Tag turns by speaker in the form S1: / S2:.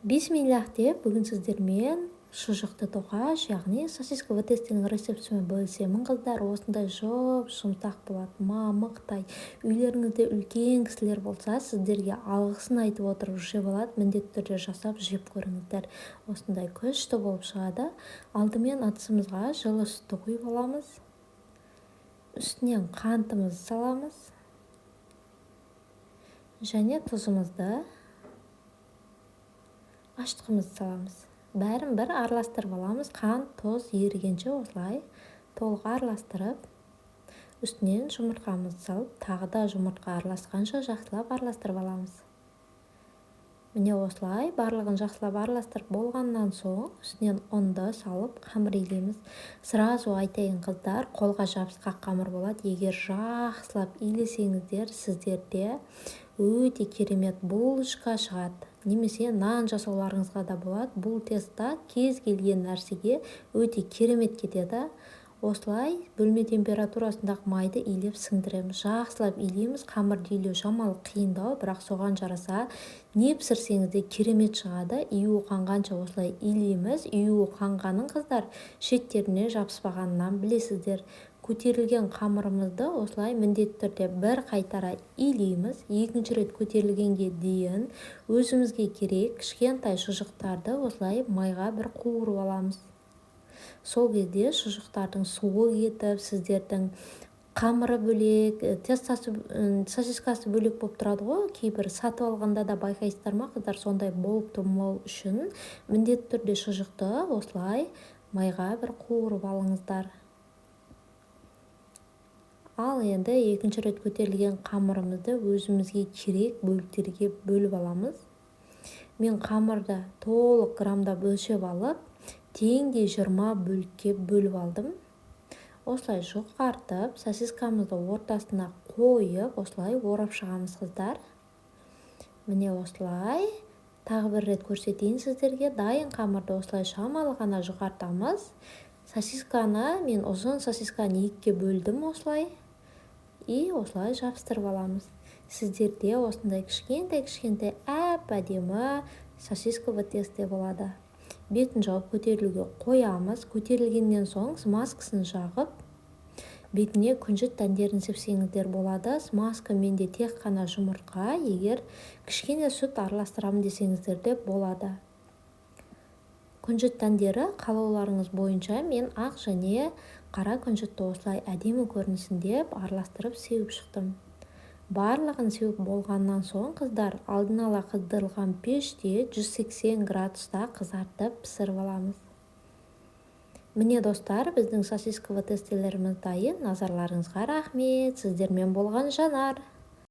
S1: Бисмиллах деп бүгін сіздермен шұжықты тоқаш, яғни сосисковый тестінің рецептісімен бөлісемін қыздар. Осындай жұмсақ болады, мамықтай. Үйлеріңізде үлкен кісілер болса, сіздерге алғысын айтып отырып жеп алады. Міндетті түрде жасап жеп көріңіздер. Осындай күшті болып шығады. Алдымен ыдысымызға жылы сүтті құйып аламыз. Үстінен қантымызды саламыз. Және тұзымызды, аштығымызды саламыз. Бәрін бір араластырып аламыз. Қант, тұз ерігенше осылай толық араластырып, үстінен жұмыртқамызды салып, тағы да жұмыртқа араласқанша жақсылап араластырып аламыз. Міне осылай барлығын жақсылап араластырып болғаннан соң, үстінен ұнды салып қамыр илейміз. Сразу айтайын қыздар, қолға жабысқақ қамыр болады. Егер жақсылап илесеңіздер, сіздерде өте керемет булочка шығады. Немесе нан жасауларыңызға да болады. Бұл тестта кез келген нәрсеге өте керемет кетеді. Осылай бөлме температурасындағы майды илеп сіңдіреміз. Жақсылап илейміз. Қамырды илеу шамалы қиындау, бірақ соған жараса не пісірсеңіз де керемет шығады. Июі қанғанша осылай илейміз. Июі қанғанын қыздар шеттеріне жабыспағанынан білесіздер. Көтерілген қамырымызды осылай міндетті түрде бір қайтара илейміз. Екінші рет көтерілгенге дейін өзімізге керек кішкентай шұжықтарды осылай майға бір қуырып аламыз. Сол кезде шұжықтардың суы кетіп, сіздердің қамыры бөлек, сосискасы бөлек болып тұрады ғой. Кейбір сатып алғанда да байқайсыздар ма қыздар, сондай болып тұрмау үшін міндетті түрде шұжықты осылай майға бір қуырып алыңыздар. Ал енді екінші рет көтерілген қамырымызды өзімізге керек бөліктерге бөліп аламыз. Мен қамырды толық грамдап өлшеп алып, теңдей 20 бөлікке бөліп алдым. Осылай жұқартып, сосискамызды ортасына қойып, осылай орап шығамыз қыздар. Міне осылай. Тағы бір рет көрсетейін сіздерге. Дайын қамырды осылай шамалы ғана жұқартамыз. Сосисканы, мен ұзын сосисканы екіге бөлдім осылай. И осылай жабыстырып аламыз. Сіздерде осындай кішкентай әп-әдемі сосисковый тесте болады. Бетін жауып көтерілуге қоямыз. Көтерілгеннен соң смазкасын жағып, бетіне күнжіт дәндерін сепсеңіздер болады. Смазка менде тек қана жұмыртқа, егер кішкене сүт араластырамын десеңіздер де болады. Күнжіт дәндері қалауларыңыз бойынша мен ақ және қара күнжітті осылай әдемі көрінісінде араластырып сеуіп шықтым. Барлығын сеуіп болғаннан соң қыздар алдын ала қыздырылған пеште 180 градуста қызартып пісіріп аламыз. Міне достар, біздің сосисковый тестілеріміз дайын. Назарларыңызға рахмет. Сіздермен болған Жанар.